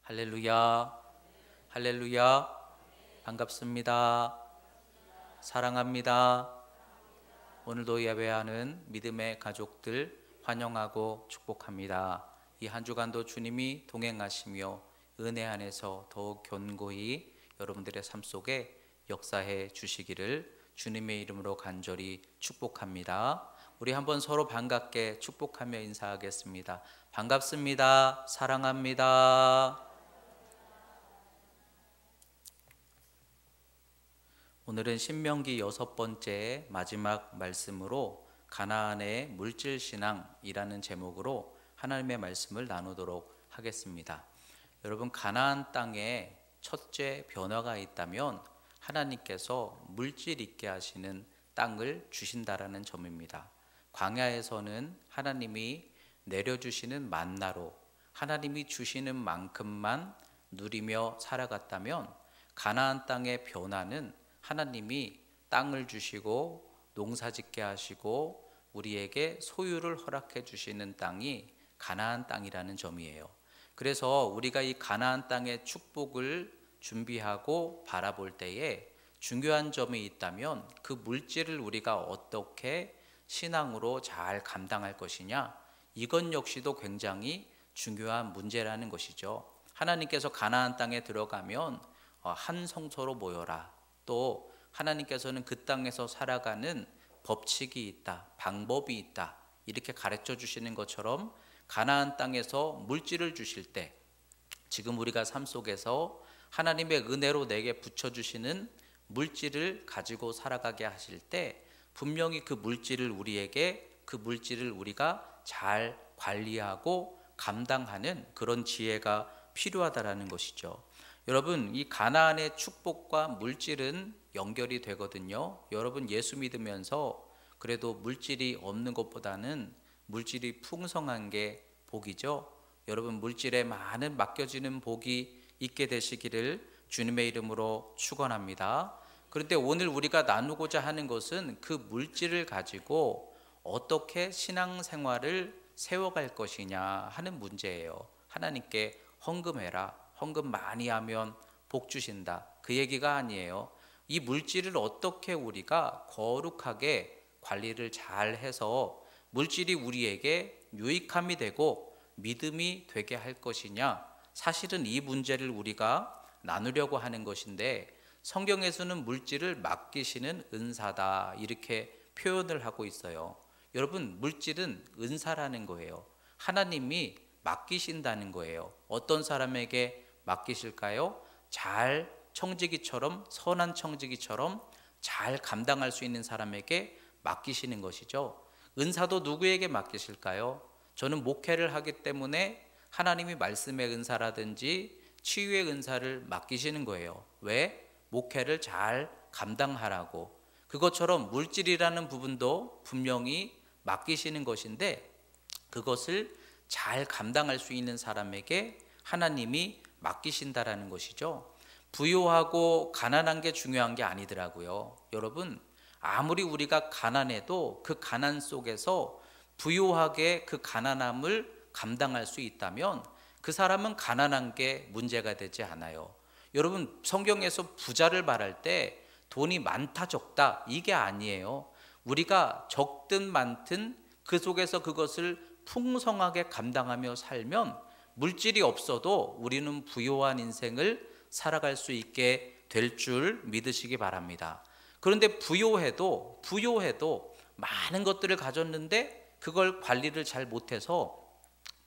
할렐루야, 할렐루야, 반갑습니다. 사랑합니다. 오늘도 예배하는 믿음의 가족들 환영하고 축복합니다. 이 한 주간도 주님이 동행하시며 은혜 안에서 더욱 견고히 여러분들의 삶 속에 역사해 주시기를 주님의 이름으로 간절히 축복합니다. 우리 한번 서로 반갑게 축복하며 인사하겠습니다. 반갑습니다. 사랑합니다. 오늘은 신명기 6번째 마지막 말씀으로 가나안의 물질신앙이라는 제목으로 하나님의 말씀을 나누도록 하겠습니다. 여러분, 가나안 땅에 첫째 변화가 있다면 하나님께서 물질 있게 하시는 땅을 주신다라는 점입니다. 광야에서는 하나님이 내려주시는 만나로 하나님이 주시는 만큼만 누리며 살아갔다면, 가나안 땅의 변화는 하나님이 땅을 주시고 농사짓게 하시고 우리에게 소유를 허락해 주시는 땅이 가나안 땅이라는 점이에요. 그래서 우리가 이 가나안 땅의 축복을 준비하고 바라볼 때에 중요한 점이 있다면 그 물질을 우리가 어떻게 신앙으로 잘 감당할 것이냐, 이것 역시도 굉장히 중요한 문제라는 것이죠. 하나님께서 가나안 땅에 들어가면 한 성소로 모여라, 또 하나님께서는 그 땅에서 살아가는 법칙이 있다, 방법이 있다, 이렇게 가르쳐 주시는 것처럼 가나안 땅에서 물질을 주실 때, 지금 우리가 삶 속에서 하나님의 은혜로 내게 붙여주시는 물질을 가지고 살아가게 하실 때 분명히 그 물질을 우리가 잘 관리하고 감당하는 그런 지혜가 필요하다라는 것이죠. 여러분, 이 가나안의 축복과 물질은 연결이 되거든요. 여러분, 예수 믿으면서 그래도 물질이 없는 것보다는 물질이 풍성한 게 복이죠. 여러분, 물질에 많은 맡겨지는 복이 있게 되시기를 주님의 이름으로 축원합니다. 그런데 오늘 우리가 나누고자 하는 것은 그 물질을 가지고 어떻게 신앙생활을 세워갈 것이냐 하는 문제예요. 하나님께 헌금해라, 헌금 많이 하면 복 주신다, 그 얘기가 아니에요. 이 물질을 어떻게 우리가 거룩하게 관리를 잘 해서 물질이 우리에게 유익함이 되고 믿음이 되게 할 것이냐, 사실은 이 문제를 우리가 나누려고 하는 것인데, 성경에서는 물질을 맡기시는 은사다, 이렇게 표현을 하고 있어요. 여러분, 물질은 은사라는 거예요. 하나님이 맡기신다는 거예요. 어떤 사람에게 맡기실까요? 잘 청지기처럼, 선한 청지기처럼 잘 감당할 수 있는 사람에게 맡기시는 것이죠. 은사도 누구에게 맡기실까요? 저는 목회를 하기 때문에 하나님이 말씀의 은사라든지 치유의 은사를 맡기시는 거예요. 왜? 목회를 잘 감당하라고. 그것처럼 물질이라는 부분도 분명히 맡기시는 것인데, 그것을 잘 감당할 수 있는 사람에게 하나님이 맡기신다라는 것이죠. 부유하고 가난한 게 중요한 게 아니더라고요. 여러분, 아무리 우리가 가난해도 그 가난 속에서 부유하게 그 가난함을 감당할 수 있다면 그 사람은 가난한 게 문제가 되지 않아요. 여러분, 성경에서 부자를 말할 때 돈이 많다 적다 이게 아니에요. 우리가 적든 많든 그 속에서 그것을 풍성하게 감당하며 살면 물질이 없어도 우리는 부유한 인생을 살아갈 수 있게 될 줄 믿으시기 바랍니다. 그런데 부유해도 많은 것들을 가졌는데 그걸 관리를 잘 못해서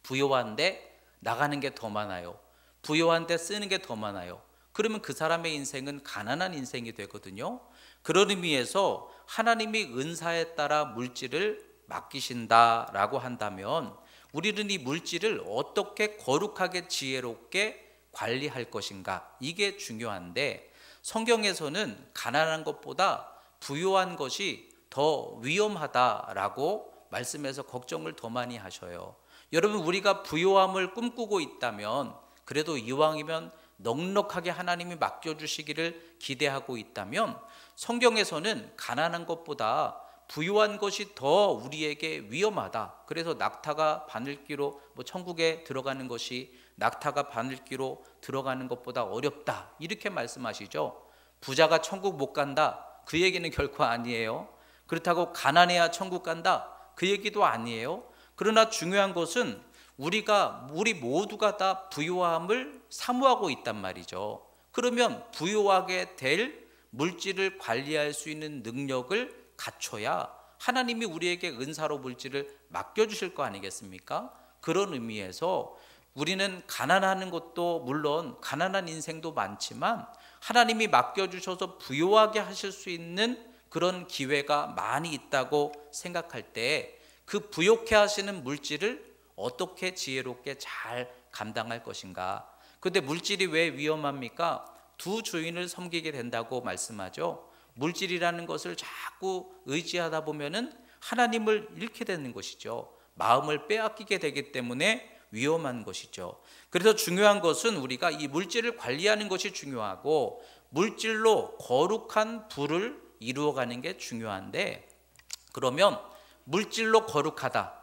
부유한데 나가는 게 더 많아요. 부유한데 쓰는 게 더 많아요. 그러면 그 사람의 인생은 가난한 인생이 되거든요. 그런 의미에서 하나님이 은사에 따라 물질을 맡기신다라고 한다면 우리는 이 물질을 어떻게 거룩하게 지혜롭게 관리할 것인가, 이게 중요한데, 성경에서는 가난한 것보다 부유한 것이 더 위험하다라고 말씀해서 걱정을 더 많이 하셔요. 여러분, 우리가 부유함을 꿈꾸고 있다면, 그래도 이왕이면 넉넉하게 하나님이 맡겨주시기를 기대하고 있다면, 성경에서는 가난한 것보다 부유한 것이 더 우리에게 위험하다. 그래서 낙타가 바늘기로 천국에 들어가는 것이 낙타가 바늘귀로 들어가는 것보다 어렵다, 이렇게 말씀하시죠. 부자가 천국 못 간다, 그 얘기는 결코 아니에요. 그렇다고 가난해야 천국 간다, 그 얘기도 아니에요. 그러나 중요한 것은 우리 모두가 다 부요함을 사모하고 있단 말이죠. 그러면 부요하게 될 물질을 관리할 수 있는 능력을 갖춰야 하나님이 우리에게 은사로 물질을 맡겨주실 거 아니겠습니까? 그런 의미에서 우리는 가난하는 것도 물론 가난한 인생도 많지만 하나님이 맡겨주셔서 부요하게 하실 수 있는 그런 기회가 많이 있다고 생각할 때 그 부요케 하시는 물질을 어떻게 지혜롭게 잘 감당할 것인가. 그런데 물질이 왜 위험합니까? 두 주인을 섬기게 된다고 말씀하죠. 물질이라는 것을 자꾸 의지하다 보면은 하나님을 잃게 되는 것이죠. 마음을 빼앗기게 되기 때문에 위험한 것이죠. 그래서 중요한 것은 우리가 이 물질을 관리하는 것이 중요하고 물질로 거룩한 부를 이루어가는 게 중요한데, 그러면 물질로 거룩하다,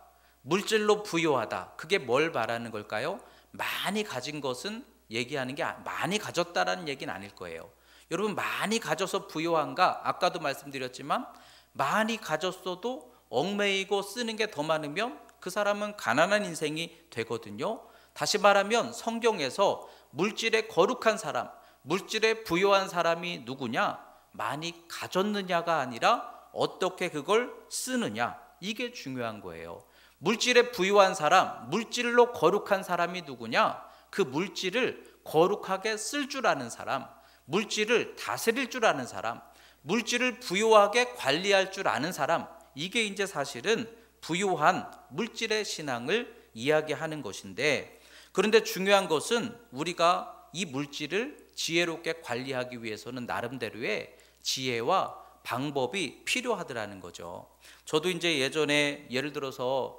물질로 부요하다, 그게 뭘 말하는 걸까요? 많이 가진 것은 얘기하는 게 많이 가졌다라는 얘기는 아닐 거예요. 여러분, 많이 가져서 부요한가? 아까도 말씀드렸지만 많이 가졌어도 얽매이고 쓰는 게 더 많으면 그 사람은 가난한 인생이 되거든요. 다시 말하면 성경에서 물질에 거룩한 사람, 물질에 부요한 사람이 누구냐? 많이 가졌느냐가 아니라 어떻게 그걸 쓰느냐, 이게 중요한 거예요. 물질에 부유한 사람, 물질로 거룩한 사람이 누구냐? 그 물질을 거룩하게 쓸 줄 아는 사람, 물질을 다스릴 줄 아는 사람, 물질을 부유하게 관리할 줄 아는 사람, 이게 이제 사실은 부유한 물질의 신앙을 이야기하는 것인데, 그런데 중요한 것은 우리가 이 물질을 지혜롭게 관리하기 위해서는 나름대로의 지혜와 방법이 필요하더라는 거죠. 저도 이제 예전에 예를 들어서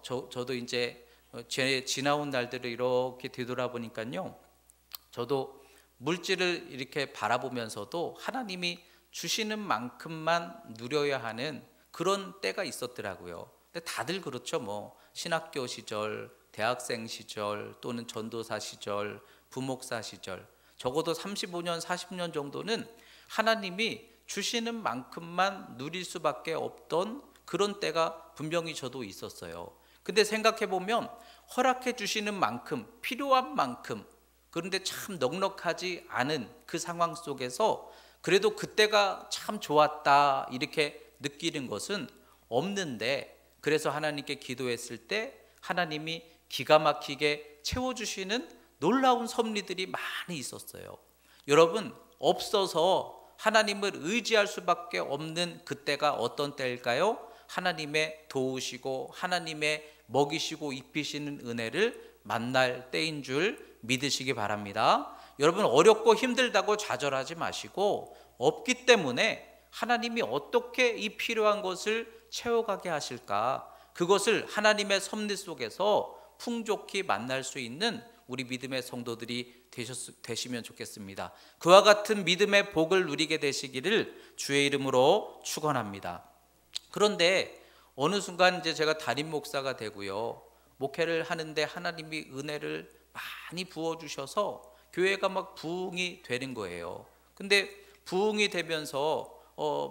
저도 이제 제 지나온 날들을 이렇게 되돌아보니까요, 저도 물질을 이렇게 바라보면서도 하나님이 주시는 만큼만 누려야 하는 그런 때가 있었더라고요. 근데 다들 그렇죠. 뭐 신학교 시절, 대학생 시절, 또는 전도사 시절, 부목사 시절, 적어도 35년, 40년 정도는 하나님이 주시는 만큼만 누릴 수밖에 없던 그런 때가 분명히 저도 있었어요. 근데 생각해 보면 허락해 주시는 만큼, 필요한 만큼, 그런데 참 넉넉하지 않은 그 상황 속에서 그래도 그때가 참 좋았다 이렇게 느끼는 것은 없는데, 그래서 하나님께 기도했을 때 하나님이 기가 막히게 채워주시는 놀라운 섭리들이 많이 있었어요. 여러분, 없어서 하나님을 의지할 수밖에 없는 그때가 어떤 때일까요? 하나님의 도우시고 하나님의 먹이시고 입히시는 은혜를 만날 때인 줄 믿으시기 바랍니다. 여러분, 어렵고 힘들다고 좌절하지 마시고, 없기 때문에 하나님이 어떻게 이 필요한 것을 채워가게 하실까, 그것을 하나님의 섭리 속에서 풍족히 만날 수 있는 우리 믿음의 성도들이 되시면 좋겠습니다. 그와 같은 믿음의 복을 누리게 되시기를 주의 이름으로 축원합니다. 그런데 어느 순간 이제 제가 담임 목사가 되고요, 목회를 하는데 하나님이 은혜를 많이 부어주셔서 교회가 막 부흥이 되는 거예요. 근데 부흥이 되면서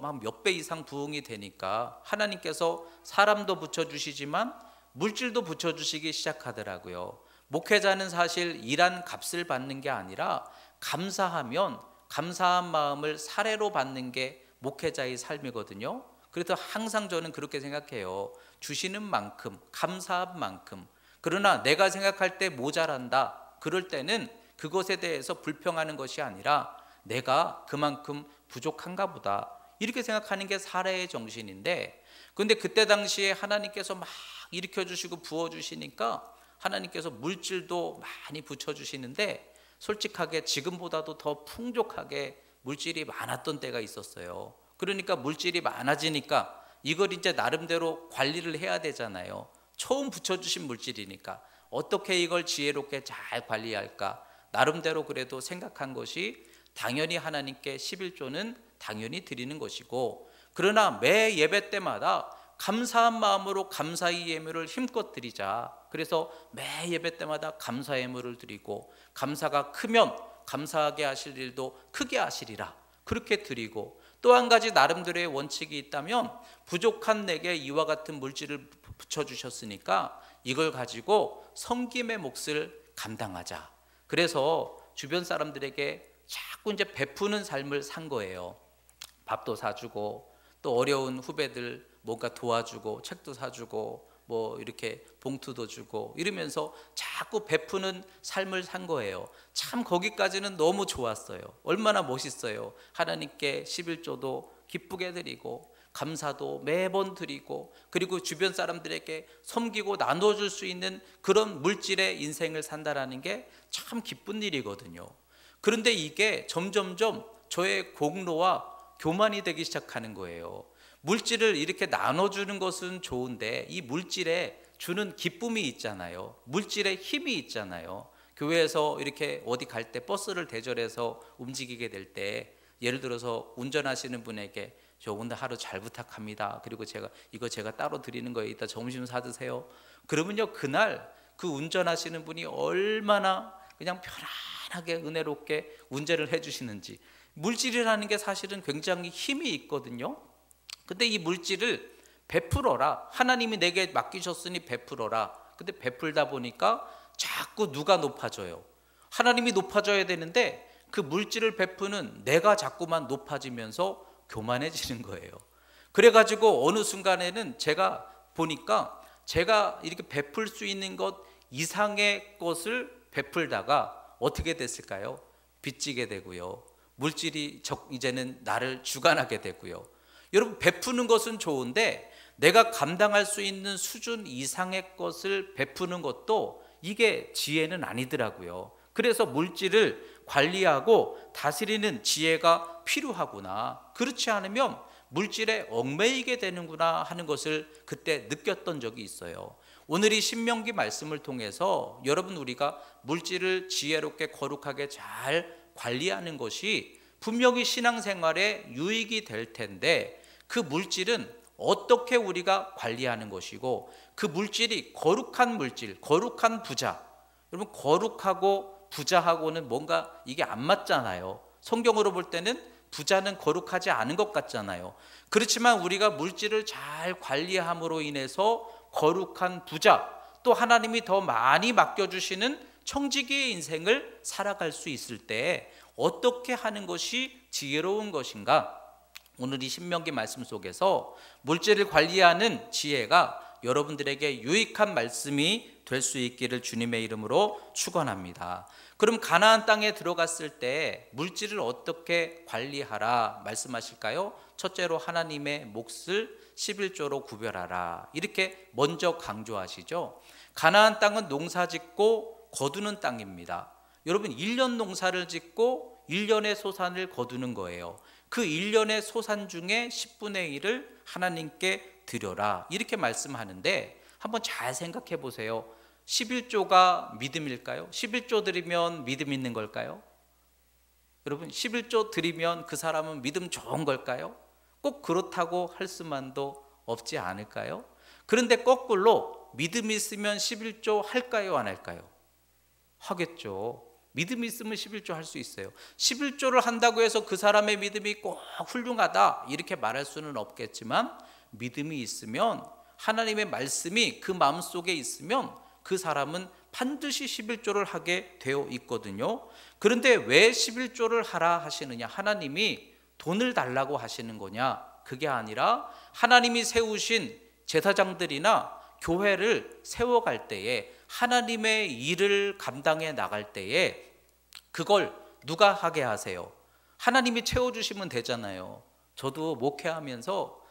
막 몇 배 이상 부흥이 되니까 하나님께서 사람도 붙여주시지만 물질도 붙여주시기 시작하더라고요. 목회자는 사실 일한 값을 받는 게 아니라 감사하면 감사한 마음을 사례로 받는 게 목회자의 삶이거든요. 그래서 항상 저는 그렇게 생각해요. 주시는 만큼, 감사한 만큼. 그러나 내가 생각할 때 모자란다, 그럴 때는 그것에 대해서 불평하는 것이 아니라 내가 그만큼 부족한가 보다, 이렇게 생각하는 게 사례의 정신인데, 그런데 그때 당시에 하나님께서 막 일으켜주시고 부어주시니까 하나님께서 물질도 많이 붙여주시는데, 솔직하게 지금보다도 더 풍족하게 물질이 많았던 때가 있었어요. 그러니까 물질이 많아지니까 이걸 이제 나름대로 관리를 해야 되잖아요. 처음 붙여주신 물질이니까 어떻게 이걸 지혜롭게 잘 관리할까, 나름대로 그래도 생각한 것이 당연히 하나님께 11조는 당연히 드리는 것이고, 그러나 매 예배 때마다 감사한 마음으로 감사의 예물을 힘껏 드리자. 그래서 매 예배 때마다 감사 예물을 드리고, 감사가 크면 감사하게 하실 일도 크게 하시리라, 그렇게 드리고, 또 한 가지 나름대로의 원칙이 있다면, 부족한 내게 이와 같은 물질을 붙여주셨으니까 이걸 가지고 섬김의 몫을 감당하자. 그래서 주변 사람들에게 자꾸 이제 베푸는 삶을 산 거예요. 밥도 사주고, 또 어려운 후배들 뭔가 도와주고, 책도 사주고, 뭐 이렇게 봉투도 주고, 이러면서 자꾸 베푸는 삶을 산 거예요. 참 거기까지는 너무 좋았어요. 얼마나 멋있어요. 하나님께 11조도 기쁘게 드리고, 감사도 매번 드리고, 그리고 주변 사람들에게 섬기고 나눠줄 수 있는 그런 물질의 인생을 산다라는 게 참 기쁜 일이거든요. 그런데 이게 점점점 저의 공로와 교만이 되기 시작하는 거예요. 물질을 이렇게 나눠주는 것은 좋은데, 이 물질에 주는 기쁨이 있잖아요. 물질에 힘이 있잖아요. 교회에서 이렇게 어디 갈 때 버스를 대절해서 움직이게 될 때, 예를 들어서 운전하시는 분에게 저 오늘 하루 잘 부탁합니다, 그리고 제가 따로 드리는 거예요, 이따 점심 사드세요. 그러면요, 그날 그 운전하시는 분이 얼마나 그냥 편안하게 은혜롭게 운전을 해주시는지. 물질이라는 게 사실은 굉장히 힘이 있거든요. 근데 이 물질을 베풀어라, 하나님이 내게 맡기셨으니 베풀어라. 근데 베풀다 보니까 자꾸 누가 높아져요? 하나님이 높아져야 되는데, 그 물질을 베푸는 내가 자꾸만 높아지면서 교만해지는 거예요. 그래가지고 어느 순간에는 제가 보니까 제가 이렇게 베풀 수 있는 것 이상의 것을 베풀다가 어떻게 됐을까요? 빚지게 되고요, 물질이 이제는 나를 주관하게 되고요. 여러분, 베푸는 것은 좋은데 내가 감당할 수 있는 수준 이상의 것을 베푸는 것도 이게 지혜는 아니더라고요. 그래서 물질을 관리하고 다스리는 지혜가 필요하구나, 그렇지 않으면 물질에 얽매이게 되는구나 하는 것을 그때 느꼈던 적이 있어요. 오늘 이 신명기 말씀을 통해서 여러분, 우리가 물질을 지혜롭게 거룩하게 잘 관리하는 것이 분명히 신앙생활에 유익이 될 텐데, 그 물질은 어떻게 우리가 관리하는 것이고, 그 물질이 거룩한 물질, 거룩한 부자. 여러분, 거룩하고 부자하고는 뭔가 이게 안 맞잖아요. 성경으로 볼 때는 부자는 거룩하지 않은 것 같잖아요. 그렇지만 우리가 물질을 잘 관리함으로 인해서 거룩한 부자, 또 하나님이 더 많이 맡겨주시는 청지기의 인생을 살아갈 수 있을 때 어떻게 하는 것이 지혜로운 것인가? 오늘 이 신명기 말씀 속에서 물질을 관리하는 지혜가 여러분들에게 유익한 말씀이 될 수 있기를 주님의 이름으로 축원합니다. 그럼 가나안 땅에 들어갔을 때 물질을 어떻게 관리하라 말씀하실까요? 첫째로 하나님의 몫을 11조로 구별하라, 이렇게 먼저 강조하시죠. 가나안 땅은 농사짓고 거두는 땅입니다. 여러분, 1년 농사를 짓고 1년의 소산을 거두는 거예요. 그 1년의 소산 중에 10분의 1을 하나님께 드려라, 이렇게 말씀하는데, 한번 잘 생각해 보세요. 11조가 믿음일까요? 11조 드리면 믿음 있는 걸까요? 여러분, 11조 드리면 그 사람은 믿음 좋은 걸까요? 꼭 그렇다고 할 수만도 없지 않을까요? 그런데 거꾸로 믿음이 있으면 11조 할까요, 안 할까요? 하겠죠. 믿음이 있으면 11조 할 수 있어요. 11조를 한다고 해서 그 사람의 믿음이 꼭 훌륭하다 이렇게 말할 수는 없겠지만, 믿음이 있으면, 하나님의 말씀이 그 마음속에 있으면 그 사람은 반드시 11조를 하게 되어 있거든요. 그런데 왜 11조를 하라 하시느냐? 하나님이 돈을 달라고 하시는 거냐? 그게 아니라 하나님이 세우신 제사장들이나 교회를 세워갈 때에, 하나님의 일을 감당해 나갈 때에 그걸 누가 하게 하세요? 하나님이 채워주시면 되잖아요. 저도 목회하면서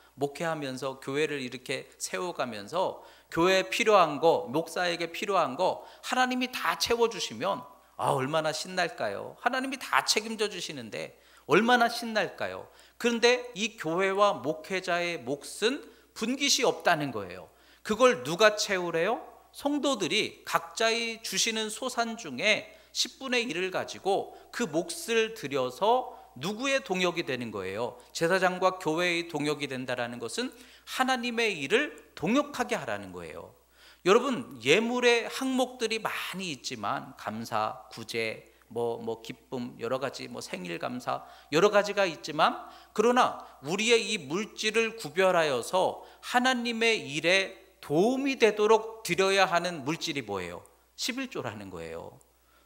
교회를 이렇게 세워가면서 교회에 필요한 거, 목사에게 필요한 거 하나님이 다 채워주시면 얼마나 신날까요? 하나님이 다 책임져 주시는데 얼마나 신날까요? 그런데 이 교회와 목회자의 몫은 분깃이 없다는 거예요. 그걸 누가 채우래요? 성도들이 각자의 주시는 소산 중에 10분의 1을 가지고 그 몫을 들여서 누구의 동역이 되는 거예요? 제사장과 교회의 동역이 된다는 것은 하나님의 일을 동역하게 하라는 거예요. 여러분, 예물의 항목들이 많이 있지만 감사, 구제, 기쁨, 여러 가지 생일 감사 여러 가지가 있지만, 그러나 우리의 이 물질을 구별하여서 하나님의 일에 도움이 되도록 드려야 하는 물질이 뭐예요? 11조라는 거예요.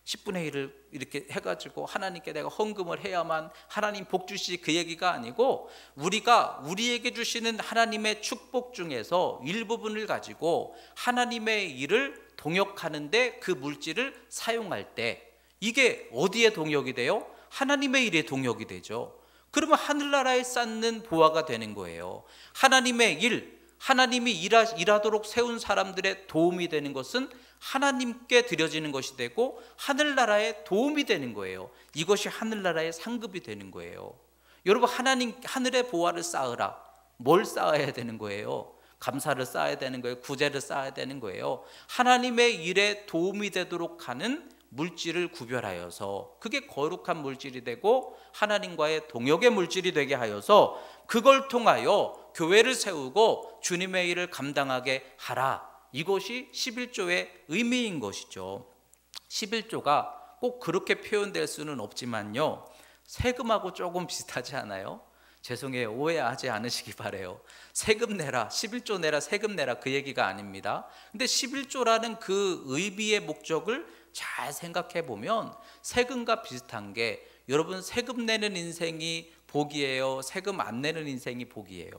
10분의 1을 이렇게 해가지고 하나님께 내가 헌금을 해야만 하나님 복 주시지, 그 얘기가 아니고, 우리가 우리에게 주시는 하나님의 축복 중에서 일부분을 가지고 하나님의 일을 동역하는데 그 물질을 사용할 때, 이게 어디에 동역이 돼요? 하나님의 일에 동역이 되죠. 그러면 하늘나라에 쌓는 보화가 되는 거예요. 하나님의 일, 하나님이 일하도록 세운 사람들의 도움이 되는 것은 하나님께 드려지는 것이 되고 하늘나라에 도움이 되는 거예요. 이것이 하늘나라의 상급이 되는 거예요. 여러분, 하늘의 보화를 쌓으라. 뭘 쌓아야 되는 거예요? 감사를 쌓아야 되는 거예요. 구제를 쌓아야 되는 거예요. 하나님의 일에 도움이 되도록 하는 물질을 구별하여서, 그게 거룩한 물질이 되고 하나님과의 동역의 물질이 되게 하여서 그걸 통하여 교회를 세우고 주님의 일을 감당하게 하라. 이것이 11조의 의미인 것이죠. 11조가 꼭 그렇게 표현될 수는 없지만요, 세금하고 조금 비슷하지 않아요? 죄송해요, 오해하지 않으시기 바라요. 세금 내라, 11조 내라, 세금 내라, 그 얘기가 아닙니다. 근데 11조라는 그 의미의 목적을 잘 생각해 보면 세금과 비슷한 게, 여러분, 세금 내는 인생이 복이에요? 세금 안 내는 인생이 복이에요?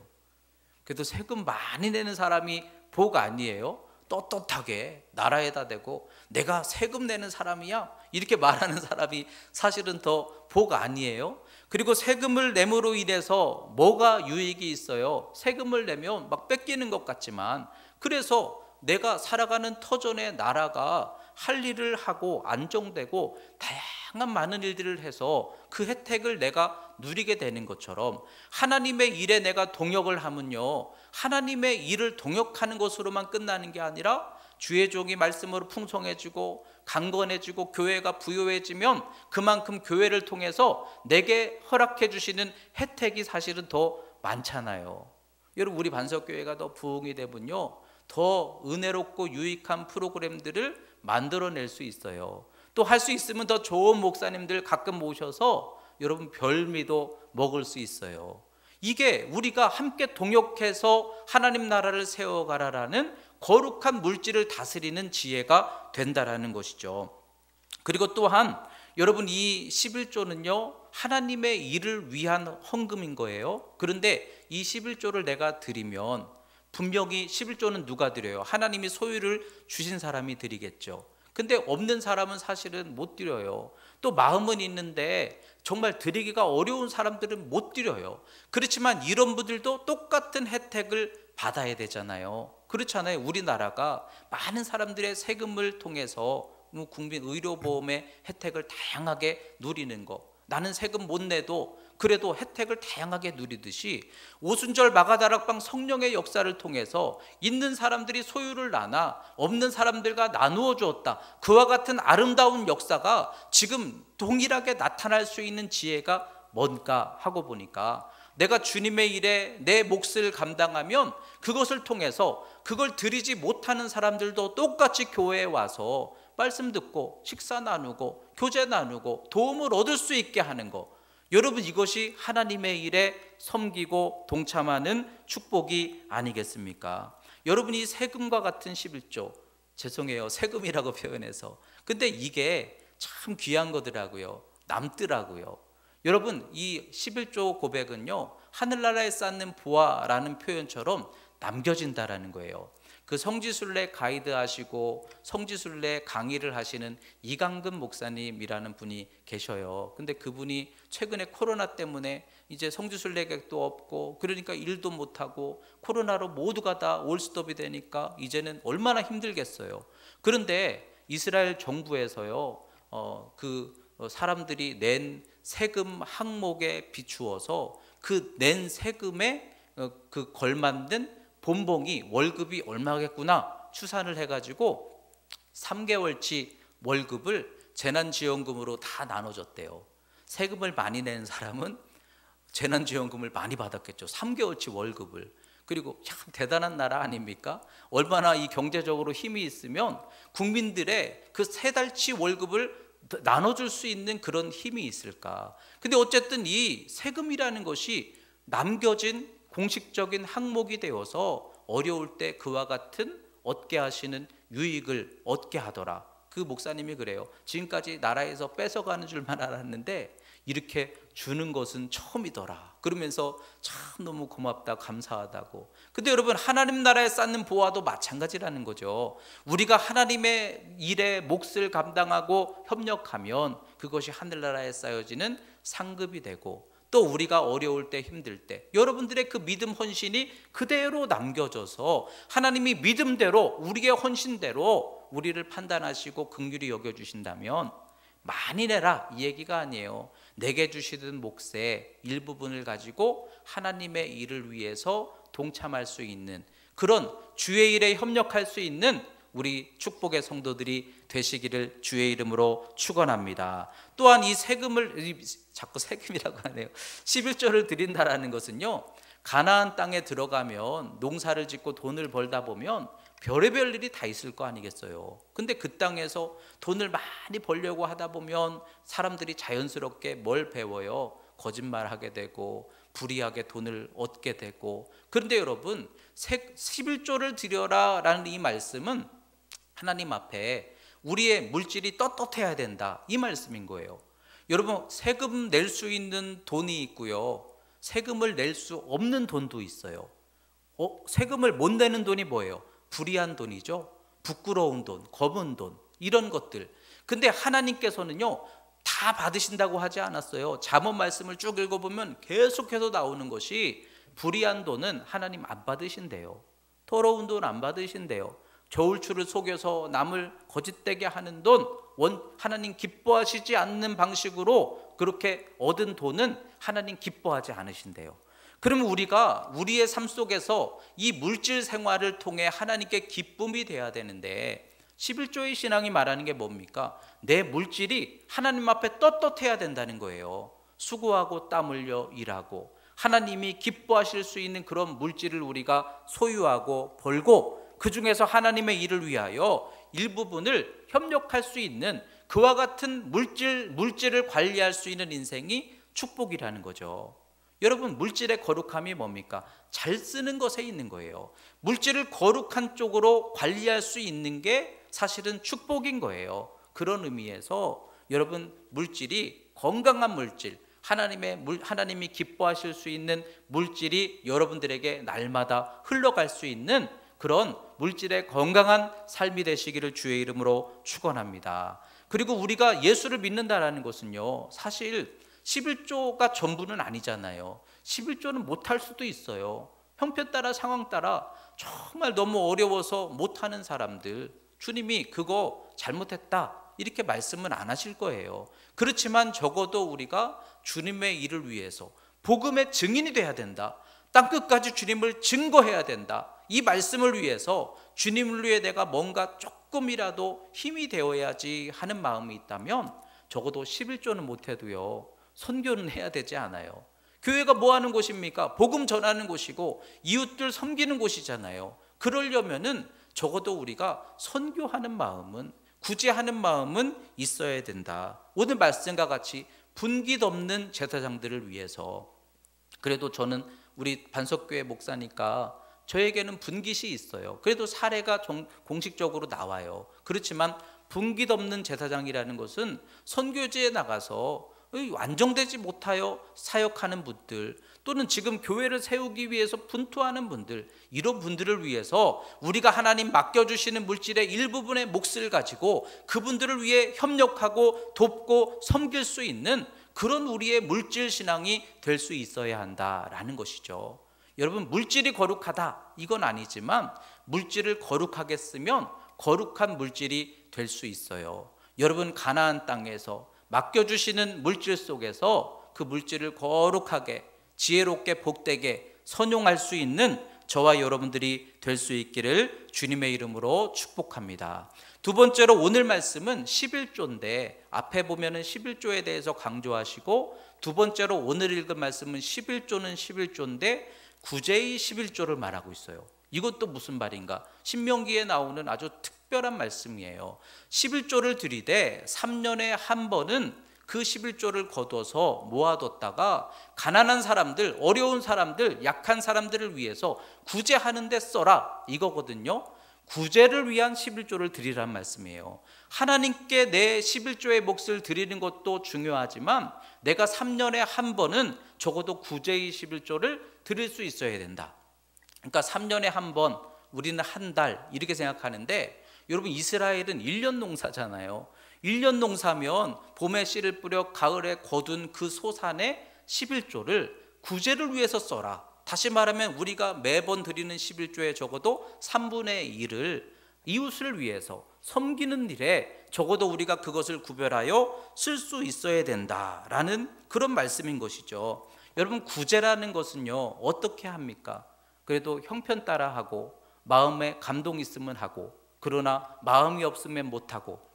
그래도 세금 많이 내는 사람이 복 아니에요? 떳떳하게 나라에다 대고 내가 세금 내는 사람이야, 이렇게 말하는 사람이 사실은 더 복 아니에요? 그리고 세금을 내므로 인해서 뭐가 유익이 있어요? 세금을 내면 막 뺏기는 것 같지만, 그래서 내가 살아가는 터전의 나라가 할 일을 하고 안정되고 다양한 많은 일들을 해서 그 혜택을 내가 누리게 되는 것처럼, 하나님의 일에 내가 동역을 하면요, 하나님의 일을 동역하는 것으로만 끝나는 게 아니라 주의 종이 말씀으로 풍성해지고 강건해지고 교회가 부요해지면 그만큼 교회를 통해서 내게 허락해 주시는 혜택이 사실은 더 많잖아요. 여러분, 우리 반석교회가 더 부흥이 되면요, 더 은혜롭고 유익한 프로그램들을 만들어낼 수 있어요. 또 할 수 있으면 더 좋은 목사님들 가끔 모셔서 여러분 별미도 먹을 수 있어요. 이게 우리가 함께 동역해서 하나님 나라를 세워가라라는 거룩한 물질을 다스리는 지혜가 된다라는 것이죠. 그리고 또한 여러분, 이 11조는요 하나님의 일을 위한 헌금인 거예요. 그런데 이 11조를 내가 드리면 분명히 11조는 누가 드려요? 하나님이 소유를 주신 사람이 드리겠죠. 근데 없는 사람은 사실은 못 드려요. 또 마음은 있는데 정말 드리기가 어려운 사람들은 못 드려요. 그렇지만 이런 분들도 똑같은 혜택을 받아야 되잖아요. 그렇잖아요. 우리나라가 많은 사람들의 세금을 통해서 국민 의료보험의 혜택을 다양하게 누리는 거, 나는 세금 못 내도 그래도 혜택을 다양하게 누리듯이 오순절 마가다락방 성령의 역사를 통해서 있는 사람들이 소유를 나눠 없는 사람들과 나누어 주었다. 그와 같은 아름다운 역사가 지금 동일하게 나타날 수 있는 지혜가 뭔가 하고 보니까, 내가 주님의 일에 내 몫을 감당하면 그것을 통해서 그걸 드리지 못하는 사람들도 똑같이 교회에 와서 말씀 듣고 식사 나누고 교제 나누고 도움을 얻을 수 있게 하는 것, 여러분, 이것이 하나님의 일에 섬기고 동참하는 축복이 아니겠습니까? 여러분이 세금과 같은 11조, 죄송해요, 세금이라고 표현해서, 근데 이게 참 귀한 거더라고요. 남더라고요. 여러분, 이 11조 고백은요 하늘나라에 쌓는 보화라는 표현처럼 남겨진다라는 거예요. 그 성지순례 가이드 하시고 성지순례 강의를 하시는 이강근 목사님이라는 분이 계셔요. 근데 그분이 최근에 코로나 때문에 이제 성지순례객도 없고 그러니까 일도 못하고 코로나로 모두가 다 올스톱이 되니까 이제는 얼마나 힘들겠어요. 그런데 이스라엘 정부에서요 사람들이 낸 세금 항목에 비추어서 그 낸 세금에 그 걸맞는 본봉이 월급이 얼마겠구나 추산을 해가지고 3개월치 월급을 재난지원금으로 다 나눠줬대요. 세금을 많이 내는 사람은 재난지원금을 많이 받았겠죠. 3개월치 월급을. 그리고 참 대단한 나라 아닙니까? 얼마나 이 경제적으로 힘이 있으면 국민들의 그 3달치 월급을 나눠줄 수 있는 그런 힘이 있을까? 근데 어쨌든 이 세금이라는 것이 남겨진 공식적인 항목이 되어서 어려울 때 그와 같은 얻게 하시는 유익을 얻게 하더라. 그 목사님이 그래요. 지금까지 나라에서 뺏어가는 줄만 알았는데 이렇게 주는 것은 처음이더라. 그러면서 참 너무 고맙다, 감사하다고. 근데 여러분, 하나님 나라에 쌓는 보화도 마찬가지라는 거죠. 우리가 하나님의 일에 몫을 감당하고 협력하면 그것이 하늘나라에 쌓여지는 상급이 되고, 또 우리가 어려울 때, 힘들 때 여러분들의 그 믿음 헌신이 그대로 남겨져서 하나님이 믿음대로, 우리의 헌신대로 우리를 판단하시고 긍휼히 여겨주신다면 많이 내라 이 얘기가 아니에요. 내게 주시던 몫의 일부분을 가지고 하나님의 일을 위해서 동참할 수 있는, 그런 주의 일에 협력할 수 있는 우리 축복의 성도들이 되시기를 주의 이름으로 축원합니다. 또한 이 세금을, 자꾸 세금이라고 하네요. 11조를 드린다라는 것은요, 가나안 땅에 들어가면 농사를 짓고 돈을 벌다 보면 별의별 일이 다 있을 거 아니겠어요. 근데 그 땅에서 돈을 많이 벌려고 하다 보면 사람들이 자연스럽게 뭘 배워요? 거짓말하게 되고 불의하게 돈을 얻게 되고. 그런데 여러분, 11조를 드려라 라는 이 말씀은 하나님 앞에 우리의 물질이 떳떳해야 된다, 이 말씀인 거예요. 여러분, 세금 낼 수 있는 돈이 있고요, 세금을 낼 수 없는 돈도 있어요. 세금을 못 내는 돈이 뭐예요? 불의한 돈이죠. 부끄러운 돈, 검은 돈, 이런 것들. 근데 하나님께서는요, 다 받으신다고 하지 않았어요. 잠언 말씀을 쭉 읽어보면 계속해서 나오는 것이 불의한 돈은 하나님 안 받으신대요. 더러운 돈 안 받으신대요. 저울추를 속여서 남을 거짓되게 하는 돈, 하나님 기뻐하시지 않는 방식으로 그렇게 얻은 돈은 하나님 기뻐하지 않으신대요. 그러면 우리가 우리의 삶 속에서 이 물질 생활을 통해 하나님께 기쁨이 돼야 되는데, 11조의 신앙이 말하는 게 뭡니까? 내 물질이 하나님 앞에 떳떳해야 된다는 거예요. 수고하고 땀 흘려 일하고 하나님이 기뻐하실 수 있는 그런 물질을 우리가 소유하고 벌고, 그 중에서 하나님의 일을 위하여 일부분을 협력할 수 있는 그와 같은 물질을 관리할 수 있는 인생이 축복이라는 거죠. 여러분, 물질의 거룩함이 뭡니까? 잘 쓰는 것에 있는 거예요. 물질을 거룩한 쪽으로 관리할 수 있는 게 사실은 축복인 거예요. 그런 의미에서 여러분, 물질이 건강한 물질, 하나님이 기뻐하실 수 있는 물질이 여러분들에게 날마다 흘러갈 수 있는 그런 물질의 건강한 삶이 되시기를 주의 이름으로 축원합니다. 그리고 우리가 예수를 믿는다라는 것은요, 사실 11조가 전부는 아니잖아요. 11조는 못할 수도 있어요. 형편 따라, 상황 따라 정말 너무 어려워서 못하는 사람들, 주님이 그거 잘못했다 이렇게 말씀은 안 하실 거예요. 그렇지만 적어도 우리가 주님의 일을 위해서 복음의 증인이 돼야 된다, 땅끝까지 주님을 증거해야 된다, 이 말씀을 위해서 주님을 위해 내가 뭔가 조금이라도 힘이 되어야지 하는 마음이 있다면 적어도 11조는 못해도요, 선교는 해야 되지 않아요? 교회가 뭐 하는 곳입니까? 복음 전하는 곳이고 이웃들 섬기는 곳이잖아요. 그러려면은 적어도 우리가 선교하는 마음은, 구제하는 마음은 있어야 된다. 오늘 말씀과 같이 분깃 없는 제사장들을 위해서, 그래도 저는 우리 반석교회 목사니까 저에게는 분깃이 있어요. 그래도 사례가 공식적으로 나와요. 그렇지만 분깃 없는 제사장이라는 것은 선교지에 나가서 완정되지 못하여 사역하는 분들, 또는 지금 교회를 세우기 위해서 분투하는 분들, 이런 분들을 위해서 우리가 하나님 맡겨주시는 물질의 일부분의 몫을 가지고 그분들을 위해 협력하고 돕고 섬길 수 있는 그런 우리의 물질 신앙이 될 수 있어야 한다라는 것이죠. 여러분, 물질이 거룩하다 이건 아니지만 물질을 거룩하게 쓰면 거룩한 물질이 될 수 있어요. 여러분, 가나안 땅에서 맡겨주시는 물질 속에서 그 물질을 거룩하게, 지혜롭게, 복되게 선용할 수 있는 저와 여러분들이 될 수 있기를 주님의 이름으로 축복합니다. 두 번째로 오늘 말씀은 11조인데 앞에 보면은 11조에 대해서 강조하시고, 두 번째로 오늘 읽은 말씀은 11조는 11조인데 구제의 11조를 말하고 있어요. 이것도 무슨 말인가? 신명기에 나오는 아주 특별한 말씀이에요. 11조를 드리되 3년에 한 번은 그 11조를 거둬서 모아뒀다가 가난한 사람들, 어려운 사람들, 약한 사람들을 위해서 구제하는 데 써라, 이거거든요. 구제를 위한 11조를 드리란 말씀이에요. 하나님께 내 11조의 몫을 드리는 것도 중요하지만 내가 3년에 한 번은 적어도 구제의 11조를 드릴 수 있어야 된다. 그러니까 3년에 한 번, 우리는 한 달 이렇게 생각하는데, 여러분 이스라엘은 1년 농사잖아요. 1년 농사면 봄에 씨를 뿌려 가을에 거둔 그 소산의 11조를 구제를 위해서 써라. 다시 말하면 우리가 매번 드리는 11조에 적어도 3분의 1을 이웃을 위해서 섬기는 일에 적어도 우리가 그것을 구별하여 쓸 수 있어야 된다라는 그런 말씀인 것이죠. 여러분 구제라는 것은요, 어떻게 합니까? 그래도 형편 따라 하고 마음에 감동 있으면 하고, 그러나 마음이 없으면 못하고,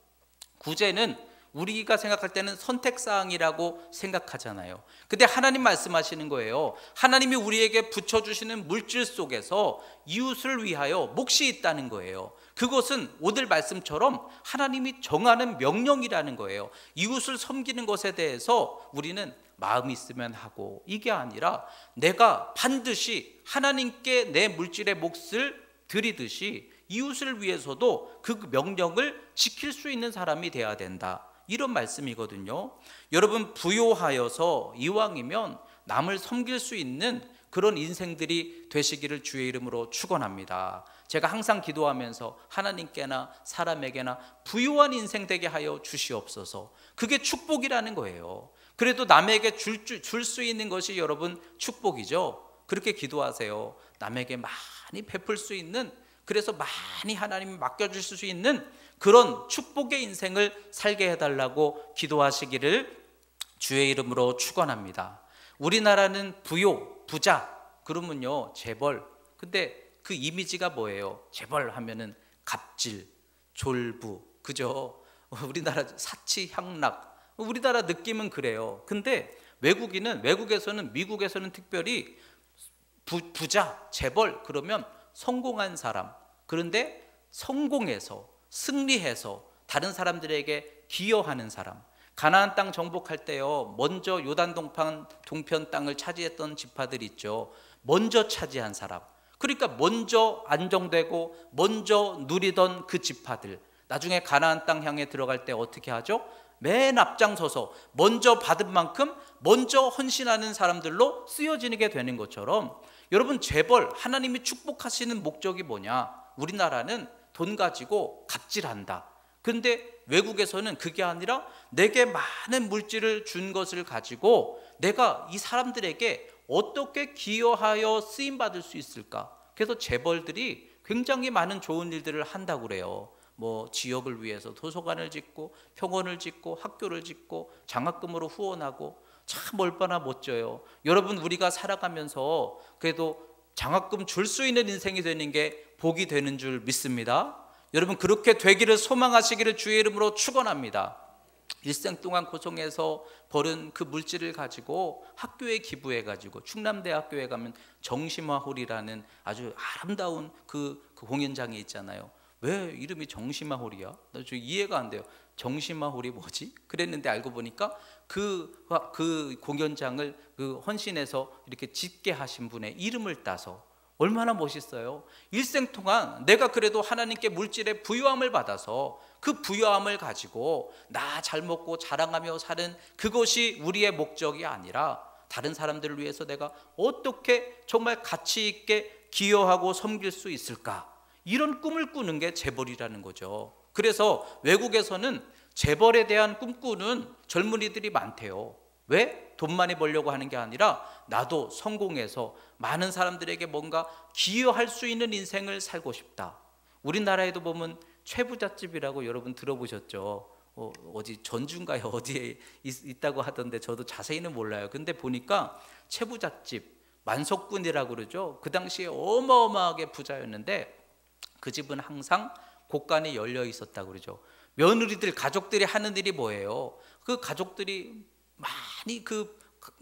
구제는 우리가 생각할 때는 선택사항이라고 생각하잖아요. 근데 하나님 말씀하시는 거예요. 하나님이 우리에게 붙여주시는 물질 속에서 이웃을 위하여 몫이 있다는 거예요. 그것은 오늘 말씀처럼 하나님이 정하는 명령이라는 거예요. 이웃을 섬기는 것에 대해서 우리는 마음이 있으면 하고, 이게 아니라 내가 반드시 하나님께 내 물질의 몫을 드리듯이 이웃을 위해서도 그 명령을 지킬 수 있는 사람이 되어야 된다, 이런 말씀이거든요. 여러분 부요하여서 이왕이면 남을 섬길 수 있는 그런 인생들이 되시기를 주의 이름으로 축원합니다. 제가 항상 기도하면서 하나님께나 사람에게나 부요한 인생 되게 하여 주시옵소서. 그게 축복이라는 거예요. 그래도 남에게 줄 수 있는 것이 여러분 축복이죠. 그렇게 기도하세요. 남에게 많이 베풀 수 있는, 그래서 많이 하나님이 맡겨주실 수 있는 그런 축복의 인생을 살게 해달라고 기도하시기를 주의 이름으로 축원합니다. 우리나라는 부요, 부자 그러면요 재벌, 근데 그 이미지가 뭐예요? 재벌 하면은 갑질, 졸부, 그죠? 우리나라 사치향락, 우리나라 느낌은 그래요. 근데 외국에서는, 미국에서는 특별히 부자, 재벌 그러면 성공한 사람, 그런데 성공해서 승리해서 다른 사람들에게 기여하는 사람. 가나안 땅 정복할 때요, 먼저 요단 동편 땅을 차지했던 지파들 있죠. 먼저 차지한 사람, 그러니까 먼저 안정되고 먼저 누리던 그 지파들, 나중에 가나안 땅 향해 들어갈 때 어떻게 하죠? 맨 앞장서서 먼저 받은 만큼 먼저 헌신하는 사람들로 쓰여지게 되는 것처럼, 여러분 재벌, 하나님이 축복하시는 목적이 뭐냐? 우리나라는 돈 가지고 갑질한다. 그런데 외국에서는 그게 아니라 내게 많은 물질을 준 것을 가지고 내가 이 사람들에게 어떻게 기여하여 쓰임받을 수 있을까? 그래서 재벌들이 굉장히 많은 좋은 일들을 한다고 그래요. 뭐 지역을 위해서 도서관을 짓고 병원을 짓고 학교를 짓고 장학금으로 후원하고, 참 얼마나 멋져요. 여러분 우리가 살아가면서 그래도 장학금 줄 수 있는 인생이 되는 게 복이 되는 줄 믿습니다. 여러분 그렇게 되기를 소망하시기를 주의 이름으로 축원합니다. 일생 동안 고생해서 벌은 그 물질을 가지고 학교에 기부해가지고, 충남대학교에 가면 정심화홀이라는 아주 아름다운 그 공연장이 있잖아요. 왜 이름이 정심화홀이야? 나 좀 이해가 안 돼요. 정심화홀이 뭐지? 그랬는데 알고 보니까 그 공연장을 그 헌신해서 이렇게 짓게 하신 분의 이름을 따서, 얼마나 멋있어요. 일생 동안 내가 그래도 하나님께 물질의 부유함을 받아서 그 부유함을 가지고 나 잘 먹고 자랑하며 사는 그것이 우리의 목적이 아니라, 다른 사람들을 위해서 내가 어떻게 정말 가치 있게 기여하고 섬길 수 있을까, 이런 꿈을 꾸는 게 재벌이라는 거죠. 그래서 외국에서는 재벌에 대한 꿈꾸는 젊은이들이 많대요. 왜? 돈 많이 벌려고 하는 게 아니라 나도 성공해서 많은 사람들에게 뭔가 기여할 수 있는 인생을 살고 싶다. 우리나라에도 보면 최부잣집이라고 여러분 들어보셨죠? 어디 전주인가요? 어디에 있다고 하던데 저도 자세히는 몰라요. 근데 보니까 최부잣집, 만석군이라고 그러죠. 그 당시에 어마어마하게 부자였는데 그 집은 항상 곳간이 열려 있었다고 그러죠. 며느리들, 가족들이 하는 일이 뭐예요? 그 가족들이 많이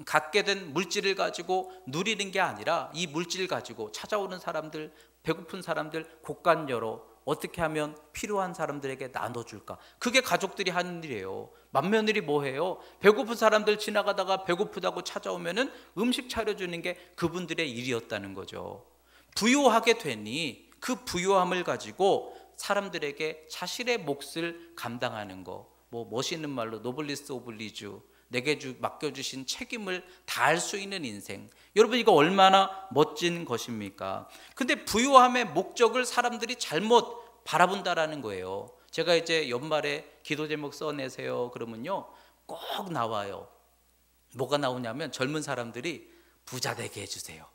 갖게 된 물질을 가지고 누리는 게 아니라 이 물질 가지고 찾아오는 사람들, 배고픈 사람들 곳간 열어 어떻게 하면 필요한 사람들에게 나눠줄까? 그게 가족들이 하는 일이에요. 맏며느리 뭐해요? 배고픈 사람들 지나가다가 배고프다고 찾아오면은 음식 차려주는 게 그분들의 일이었다는 거죠. 부유하게 되니 그 부유함을 가지고 사람들에게 자신의 몫을 감당하는 거, 뭐 멋있는 말로 노블리스 오블리주, 내게 맡겨주신 책임을 다할 수 있는 인생. 여러분, 이거 얼마나 멋진 것입니까? 근데 부유함의 목적을 사람들이 잘못 바라본다라는 거예요. 제가 이제 연말에 기도 제목 써내세요 그러면요 꼭 나와요. 뭐가 나오냐면 젊은 사람들이 부자 되게 해주세요.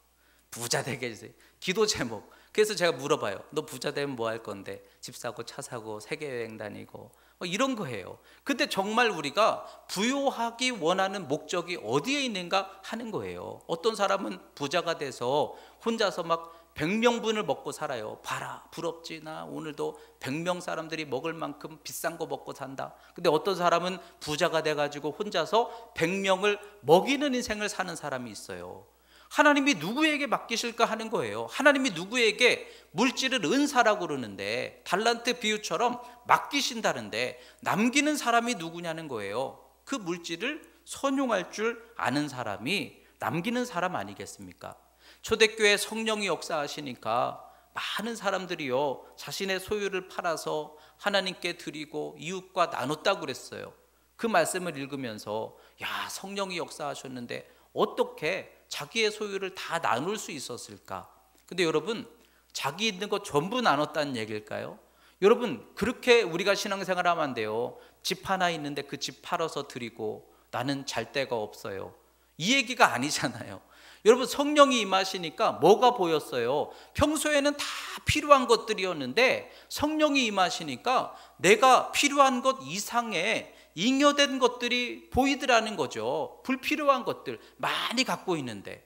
부자 되게 해주세요. 기도 제목. 그래서 제가 물어봐요. 너 부자 되면 뭐 할 건데? 집 사고 차 사고 세계여행 다니고 이런 거예요. 근데 정말 우리가 부유하기 원하는 목적이 어디에 있는가 하는 거예요. 어떤 사람은 부자가 돼서 혼자서 막 100명분을 먹고 살아요. 봐라, 부럽지? 나 오늘도 100명 사람들이 먹을 만큼 비싼 거 먹고 산다. 근데 어떤 사람은 부자가 돼가지고 혼자서 100명을 먹이는 인생을 사는 사람이 있어요. 하나님이 누구에게 맡기실까 하는 거예요. 하나님이 누구에게 물질을 은사라고 그러는데 달란트 비유처럼 맡기신다는데 남기는 사람이 누구냐는 거예요. 그 물질을 선용할 줄 아는 사람이 남기는 사람 아니겠습니까? 초대교회 성령이 역사하시니까 많은 사람들이요 자신의 소유를 팔아서 하나님께 드리고 이웃과 나눴다고 그랬어요. 그 말씀을 읽으면서 야, 성령이 역사하셨는데 어떻게 자기의 소유를 다 나눌 수 있었을까? 근데 여러분, 자기 있는 거 전부 나눴다는 얘기일까요? 여러분, 그렇게 우리가 신앙생활하면 안 돼요. 집 하나 있는데 그 집 팔아서 드리고 나는 잘 데가 없어요. 이 얘기가 아니잖아요. 여러분, 성령이 임하시니까 뭐가 보였어요? 평소에는 다 필요한 것들이었는데 성령이 임하시니까 내가 필요한 것 이상의 잉여된 것들이 보이더라는 거죠. 불필요한 것들 많이 갖고 있는데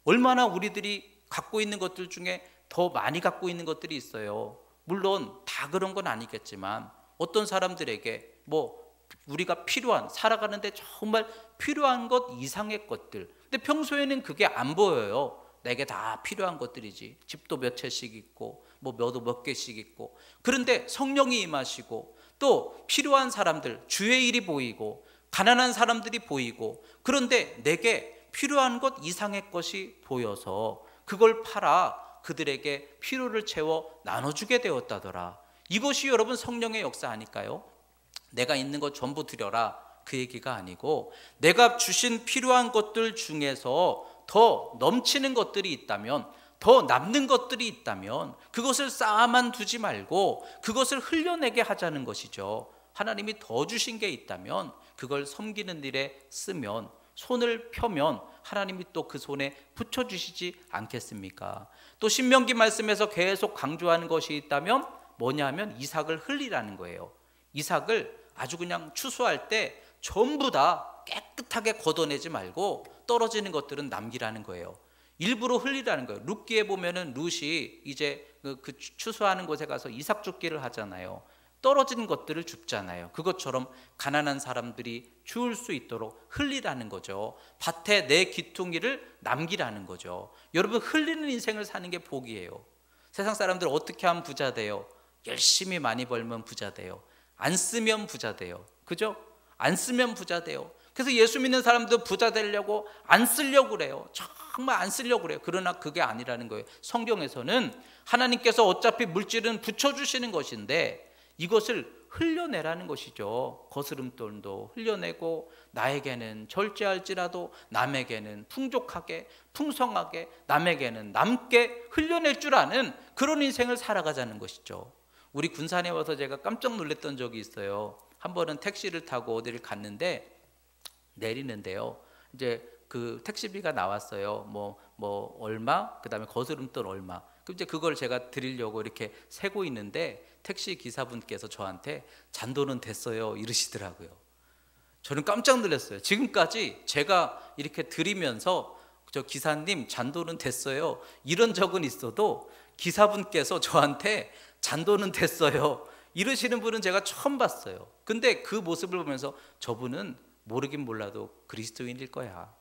얼마나 우리들이 갖고 있는 것들 중에 더 많이 갖고 있는 것들이 있어요. 물론 다 그런 건 아니겠지만 어떤 사람들에게 우리가 필요한, 살아가는데 정말 필요한 것 이상의 것들, 근데 평소에는 그게 안 보여요. 내게 다 필요한 것들이지. 집도 몇 채씩 있고 몇도 몇 개씩 있고. 그런데 성령이 임하시고 또 필요한 사람들, 주의 일이 보이고 가난한 사람들이 보이고, 그런데 내게 필요한 것 이상의 것이 보여서 그걸 팔아 그들에게 필요를 채워 나눠주게 되었다더라. 이것이 여러분 성령의 역사 아닐까요? 내가 있는 것 전부 드려라 그 얘기가 아니고, 내가 주신 필요한 것들 중에서 더 넘치는 것들이 있다면, 더 남는 것들이 있다면 그것을 쌓아만 두지 말고 그것을 흘려내게 하자는 것이죠. 하나님이 더 주신 게 있다면 그걸 섬기는 일에 쓰면, 손을 펴면 하나님이 또 그 손에 붙여주시지 않겠습니까? 또 신명기 말씀에서 계속 강조하는 것이 있다면 뭐냐면 이삭을 흘리라는 거예요. 이삭을 아주 그냥 추수할 때 전부 다 깨끗하게 걷어내지 말고 떨어지는 것들은 남기라는 거예요. 일부러 흘리라는 거예요. 룻기에 보면은 룻이 이제 그 추수하는 곳에 가서 이삭 줍기를 하잖아요. 떨어진 것들을 줍잖아요. 그것처럼 가난한 사람들이 주울 수 있도록 흘리라는 거죠. 밭에 내 기퉁이를 남기라는 거죠. 여러분, 흘리는 인생을 사는 게 복이에요. 세상 사람들 어떻게 하면 부자 돼요? 열심히 많이 벌면 부자 돼요. 안 쓰면 부자 돼요. 그죠? 안 쓰면 부자 돼요. 그래서 예수 믿는 사람도 부자 되려고 안 쓰려고 그래요. 정말 안 쓰려고 그래요. 그러나 그게 아니라는 거예요. 성경에서는 하나님께서 어차피 물질은 붙여주시는 것인데 이것을 흘려내라는 것이죠. 거스름돈도 흘려내고 나에게는 절제할지라도 남에게는 풍족하게 풍성하게 남에게는 남게 흘려낼 줄 아는 그런 인생을 살아가자는 것이죠. 우리 군산에 와서 제가 깜짝 놀랐던 적이 있어요. 한 번은 택시를 타고 어디를 갔는데 내리는데요. 이제 그 택시비가 나왔어요. 얼마, 그다음에 거스름돈 얼마. 그럼 이제 그걸 제가 드리려고 이렇게 세고 있는데 택시 기사분께서 저한테 잔돈은 됐어요 이러시더라고요. 저는 깜짝 놀랐어요. 지금까지 제가 이렇게 드리면서 저 기사님 잔도는 됐어요. 이런 적은 있어도 기사분께서 저한테 잔도는 됐어요. 이러시는 분은 제가 처음 봤어요. 근데 그 모습을 보면서 저분은 모르긴 몰라도 그리스도인일 거야.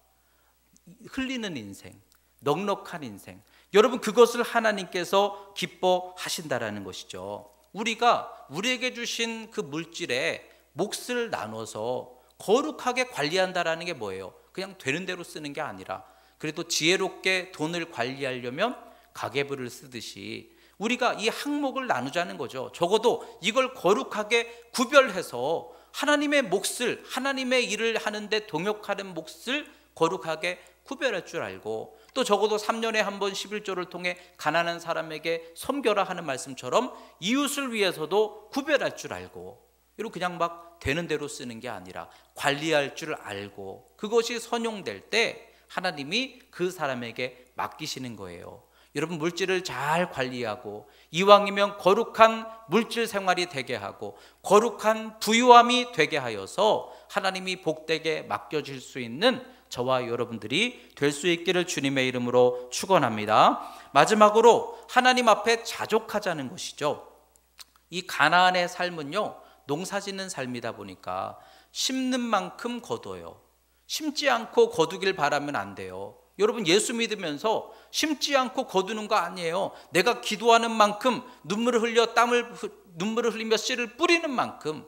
흘리는 인생, 넉넉한 인생. 여러분, 그것을 하나님께서 기뻐하신다라는 것이죠. 우리가 우리에게 주신 그 물질에 몫을 나눠서 거룩하게 관리한다라는 게 뭐예요? 그냥 되는 대로 쓰는 게 아니라, 그래도 지혜롭게 돈을 관리하려면 가계부를 쓰듯이 우리가 이 항목을 나누자는 거죠. 적어도 이걸 거룩하게 구별해서 하나님의 몫을, 하나님의 일을 하는데 동역하는 몫을 거룩하게 구별할 줄 알고, 또 적어도 3년에 한 번 11조를 통해 가난한 사람에게 섬겨라 하는 말씀처럼 이웃을 위해서도 구별할 줄 알고, 이리고 그냥 막 되는 대로 쓰는 게 아니라 관리할 줄 알고, 그것이 선용될 때 하나님이 그 사람에게 맡기시는 거예요. 여러분, 물질을 잘 관리하고 이왕이면 거룩한 물질 생활이 되게 하고 거룩한 부유함이 되게 하여서 하나님이 복되게 맡겨질 수 있는 저와 여러분들이 될 수 있기를 주님의 이름으로 축원합니다. 마지막으로 하나님 앞에 자족하자는 것이죠. 이 가나안의 삶은요, 농사짓는 삶이다 보니까 심는 만큼 거둬요. 심지 않고 거두길 바라면 안 돼요. 여러분, 예수 믿으면서 심지 않고 거두는 거 아니에요. 내가 기도하는 만큼 눈물을 흘리며 씨를 뿌리는 만큼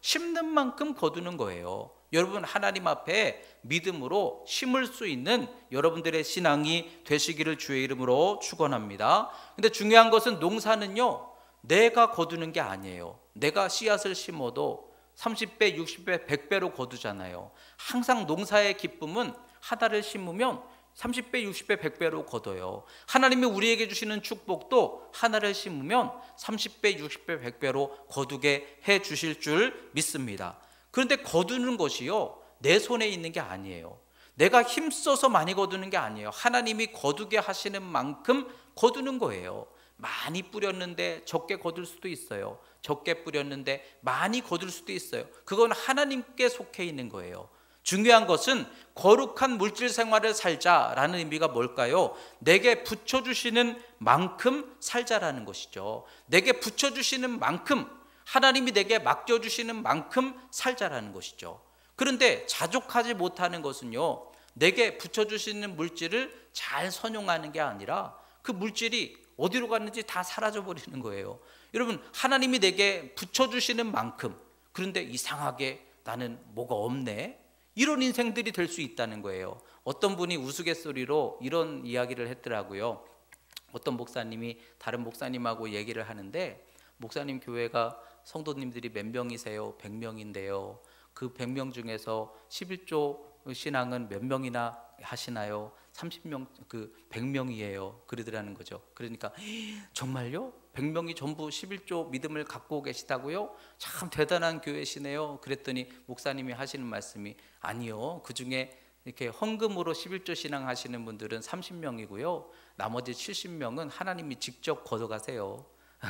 심는 만큼 거두는 거예요. 여러분, 하나님 앞에 믿음으로 심을 수 있는 여러분들의 신앙이 되시기를 주의 이름으로 축원합니다. 근데 중요한 것은 농사는요, 내가 거두는 게 아니에요. 내가 씨앗을 심어도 30배, 60배, 100배로 거두잖아요. 항상 농사의 기쁨은 하나를 심으면 30배, 60배, 100배로 거둬요. 하나님이 우리에게 주시는 축복도 하나를 심으면 30배, 60배, 100배로 거두게 해 주실 줄 믿습니다. 그런데 거두는 것이요, 내 손에 있는 게 아니에요. 내가 힘써서 많이 거두는 게 아니에요. 하나님이 거두게 하시는 만큼 거두는 거예요. 많이 뿌렸는데 적게 거둘 수도 있어요. 적게 뿌렸는데 많이 거둘 수도 있어요. 그건 하나님께 속해 있는 거예요. 중요한 것은 거룩한 물질 생활을 살자라는 의미가 뭘까요? 내게 붙여주시는 만큼 살자라는 것이죠. 내게 붙여주시는 만큼, 하나님이 내게 맡겨주시는 만큼 살자라는 것이죠. 그런데 자족하지 못하는 것은요, 내게 붙여주시는 물질을 잘 선용하는 게 아니라 그 물질이 어디로 갔는지 다 사라져 버리는 거예요. 여러분, 하나님이 내게 붙여주시는 만큼, 그런데 이상하게 나는 뭐가 없네, 이런 인생들이 될 수 있다는 거예요. 어떤 분이 우스갯소리로 이런 이야기를 했더라고요. 어떤 목사님이 다른 목사님하고 얘기를 하는데, 목사님 교회가 성도님들이 몇 명이세요? 100명인데요. 그 100명 중에서 11조 신앙은 몇 명이나 하시나요? 30명, 100명이에요. 그러더라는 거죠. 그러니까 정말요? 100명이 전부 11조 믿음을 갖고 계시다고요? 참 대단한 교회시네요. 그랬더니 목사님이 하시는 말씀이, 아니요, 그 중에 이렇게 헌금으로 11조 신앙 하시는 분들은 30명이고요. 나머지 70명은 하나님이 직접 걷어가세요.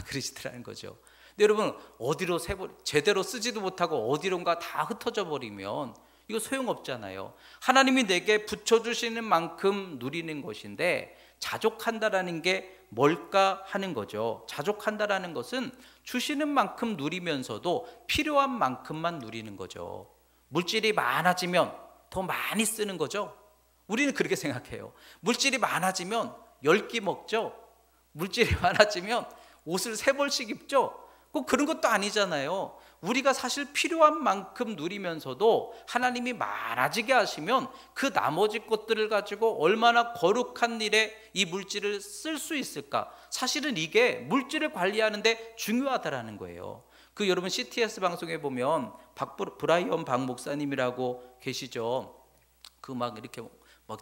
그러시더라는 거죠. 근데 여러분, 어디로 제대로 쓰지도 못하고 어디론가 다 흩어져 버리면 이거 소용없잖아요. 하나님이 내게 붙여주시는 만큼 누리는 것인데, 자족한다라는 게 뭘까 하는 거죠. 자족한다라는 것은 주시는 만큼 누리면서도 필요한 만큼만 누리는 거죠. 물질이 많아지면 더 많이 쓰는 거죠. 우리는 그렇게 생각해요. 물질이 많아지면 10끼 먹죠. 물질이 많아지면 옷을 3벌씩 입죠. 꼭 그런 것도 아니잖아요. 우리가 사실 필요한 만큼 누리면서도 하나님이 많아지게 하시면 그 나머지 것들을 가지고 얼마나 거룩한 일에 이 물질을 쓸 수 있을까? 사실은 이게 물질을 관리하는데 중요하다라는 거예요. 여러분, CTS 방송에 보면 브라이언 박 목사님이라고 계시죠. 이렇게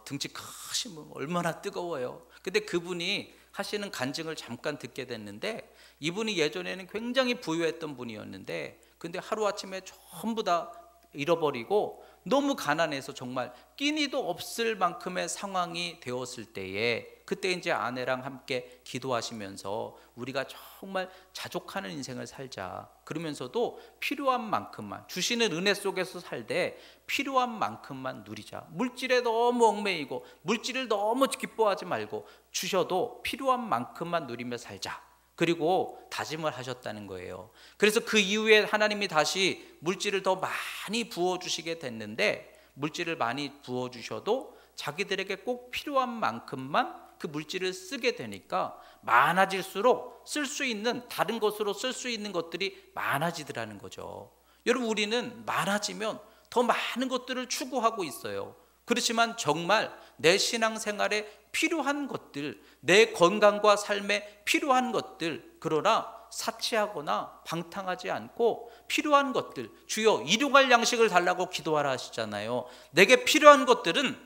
등치 크시면 얼마나 뜨거워요. 근데 그분이 하시는 간증을 잠깐 듣게 됐는데, 이분이 예전에는 굉장히 부유했던 분이었는데, 근데 하루아침에 전부 다 잃어버리고 너무 가난해서 정말 끼니도 없을 만큼의 상황이 되었을 때에, 그때 이제 아내랑 함께 기도하시면서 우리가 정말 자족하는 인생을 살자, 그러면서도 필요한 만큼만, 주시는 은혜 속에서 살되 필요한 만큼만 누리자. 물질에 너무 얽매이고 물질을 너무 기뻐하지 말고 주셔도 필요한 만큼만 누리며 살자, 그리고 다짐을 하셨다는 거예요. 그래서 그 이후에 하나님이 다시 물질을 더 많이 부어주시게 됐는데, 물질을 많이 부어주셔도 자기들에게 꼭 필요한 만큼만 그 물질을 쓰게 되니까 많아질수록 쓸 수 있는, 다른 것으로 쓸 수 있는 것들이 많아지더라는 거죠. 여러분, 우리는 많아지면 더 많은 것들을 추구하고 있어요. 그렇지만 정말 내 신앙생활에 필요한 것들, 내 건강과 삶에 필요한 것들, 그러나 사치하거나 방탕하지 않고 필요한 것들, 주여 일용할 양식을 달라고 기도하라 하시잖아요. 내게 필요한 것들은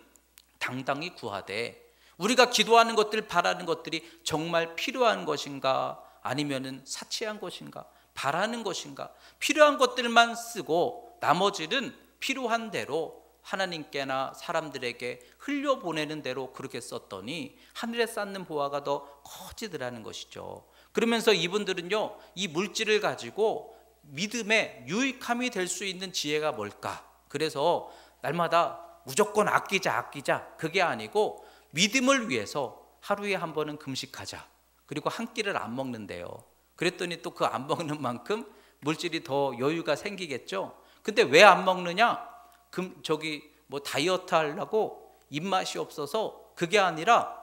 당당히 구하되, 우리가 기도하는 것들, 바라는 것들이 정말 필요한 것인가, 아니면은 사치한 것인가, 바라는 것인가, 필요한 것들만 쓰고 나머지는 필요한 대로 하나님께나 사람들에게 흘려보내는 대로 그렇게 썼더니 하늘에 쌓는 보화가 더 커지더라는 것이죠. 그러면서 이분들은요, 이 물질을 가지고 믿음의 유익함이 될 수 있는 지혜가 뭘까? 그래서 날마다 무조건 아끼자, 그게 아니고 믿음을 위해서 하루에 한 번은 금식하자, 그리고 한 끼를 안 먹는데요. 그랬더니 또 그 안 먹는 만큼 물질이 더 여유가 생기겠죠. 근데 왜 안 먹느냐? 다이어트 하려고, 입맛이 없어서, 그게 아니라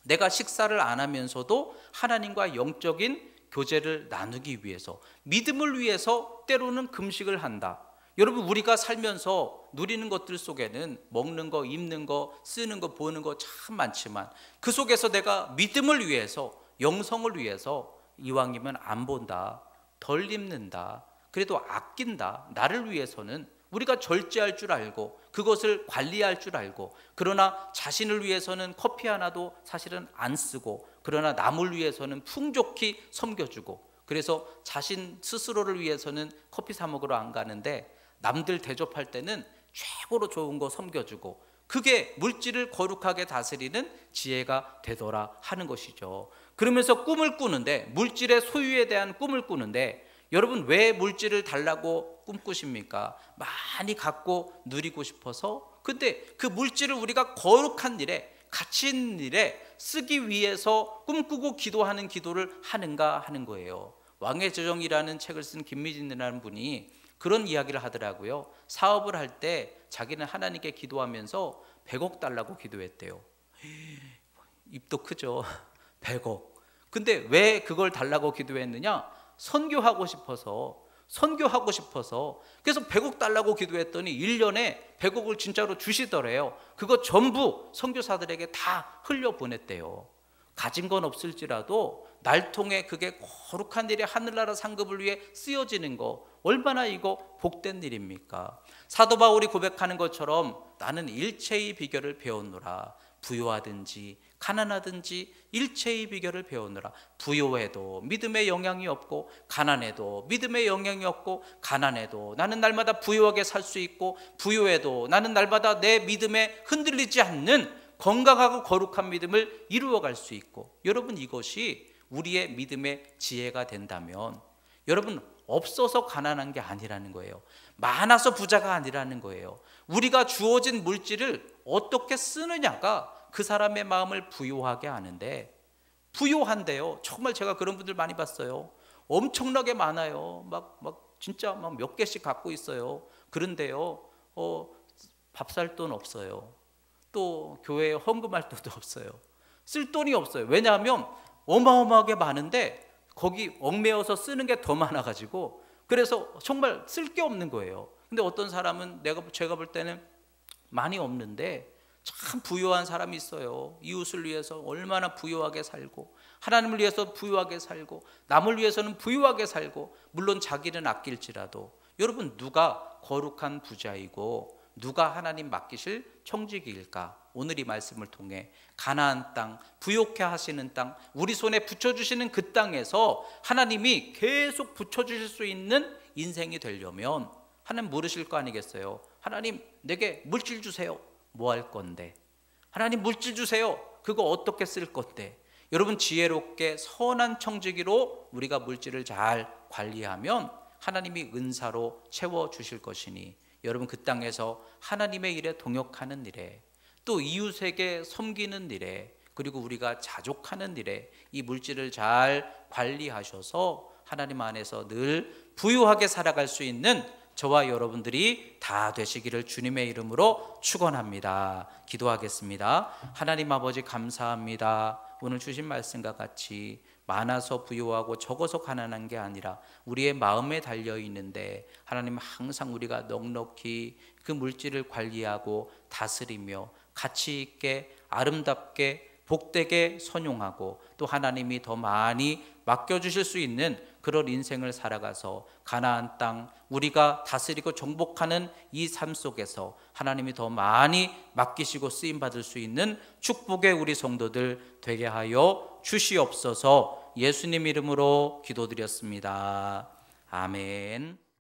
내가 식사를 안 하면서도 하나님과 영적인 교제를 나누기 위해서, 믿음을 위해서 때로는 금식을 한다. 여러분, 우리가 살면서 누리는 것들 속에는 먹는 거, 입는 거, 쓰는 거, 보는 거 참 많지만, 그 속에서 내가 믿음을 위해서, 영성을 위해서 이왕이면 안 본다, 덜 입는다, 그래도 아낀다, 나를 위해서는 우리가 절제할 줄 알고 그것을 관리할 줄 알고, 그러나 자신을 위해서는 커피 하나도 사실은 안 쓰고, 그러나 남을 위해서는 풍족히 섬겨주고, 그래서 자신 스스로를 위해서는 커피 사 먹으러 안 가는데 남들 대접할 때는 최고로 좋은 거 섬겨주고, 그게 물질을 거룩하게 다스리는 지혜가 되더라 하는 것이죠. 그러면서 꿈을 꾸는데, 물질의 소유에 대한 꿈을 꾸는데, 여러분, 왜 물질을 달라고 꿈꾸십니까? 많이 갖고 누리고 싶어서. 근데 그 물질을 우리가 거룩한 일에, 가치 있는 일에 쓰기 위해서 꿈꾸고 기도하는 기도를 하는가 하는 거예요. 왕의 재정이라는 책을 쓴 김미진이라는 분이 그런 이야기를 하더라고요. 사업을 할 때 자기는 하나님께 기도하면서 100억 달라고 기도했대요. 입도 크죠. 100억. 근데 왜 그걸 달라고 기도했느냐? 선교하고 싶어서. 그래서 100억 달라고 기도했더니 1년에 100억을 진짜로 주시더래요. 그거 전부 선교사들에게 다 흘려보냈대요. 가진 건 없을지라도 날 통해 그게 거룩한 일에 하늘나라 상급을 위해 쓰여지는 거, 얼마나 이거 복된 일입니까? 사도 바울이 고백하는 것처럼 나는 일체의 비결을 배웠노라. 부요하든지 가난하든지 일체의 비결을 배우느라. 부요해도 믿음의 영향이 없고, 가난해도 믿음의 영향이 없고, 가난해도 나는 날마다 부요하게 살 수 있고, 부요해도 나는 날마다 내 믿음에 흔들리지 않는 건강하고 거룩한 믿음을 이루어갈 수 있고. 여러분, 이것이 우리의 믿음의 지혜가 된다면, 여러분, 없어서 가난한 게 아니라는 거예요. 많아서 부자가 아니라는 거예요. 우리가 주어진 물질을 어떻게 쓰느냐가 그 사람의 마음을 부요하게 하는데, 부요한데요, 정말 제가 그런 분들 많이 봤어요. 엄청나게 많아요. 진짜 몇 개씩 갖고 있어요. 그런데요, 밥 살 돈 없어요. 또 교회에 헌금할 돈도 없어요. 쓸 돈이 없어요. 왜냐하면 어마어마하게 많은데 거기 얽매여서 쓰는 게 더 많아가지고, 그래서 정말 쓸 게 없는 거예요. 근데 어떤 사람은 제가 볼 때는 많이 없는데 참 부유한 사람이 있어요. 이웃을 위해서 얼마나 부유하게 살고, 하나님을 위해서 부유하게 살고, 남을 위해서는 부유하게 살고, 물론 자기는 아낄지라도. 여러분, 누가 거룩한 부자이고 누가 하나님 맡기실 청지기일까? 오늘 이 말씀을 통해 가나안 땅, 부욕해 하시는 땅, 우리 손에 붙여주시는 그 땅에서 하나님이 계속 붙여주실 수 있는 인생이 되려면 하나님 물으실 거 아니겠어요? 하나님 내게 물질 주세요. 뭐 할 건데? 하나님 물질 주세요. 그거 어떻게 쓸 건데? 여러분 지혜롭게 선한 청지기로 우리가 물질을 잘 관리하면 하나님이 은사로 채워주실 것이니 여러분 그 땅에서 하나님의 일에 동역하는 일에 또 이웃에게 섬기는 일에 그리고 우리가 자족하는 일에 이 물질을 잘 관리하셔서 하나님 안에서 늘 부유하게 살아갈 수 있는 저와 여러분들이 다 되시기를 주님의 이름으로 축원합니다. 기도하겠습니다. 하나님 아버지 감사합니다. 오늘 주신 말씀과 같이 많아서 부유하고 적어서 가난한 게 아니라 우리의 마음에 달려 있는데 하나님 항상 우리가 넉넉히 그 물질을 관리하고 다스리며 가치 있게 아름답게 복되게 선용하고 또 하나님이 더 많이 맡겨주실 수 있는 그런 인생을 살아가서 가나안 땅 우리가 다스리고 정복하는 이 삶 속에서 하나님이 더 많이 맡기시고 쓰임받을 수 있는 축복의 우리 성도들 되게 하여 주시옵소서. 예수님 이름으로 기도드렸습니다. 아멘.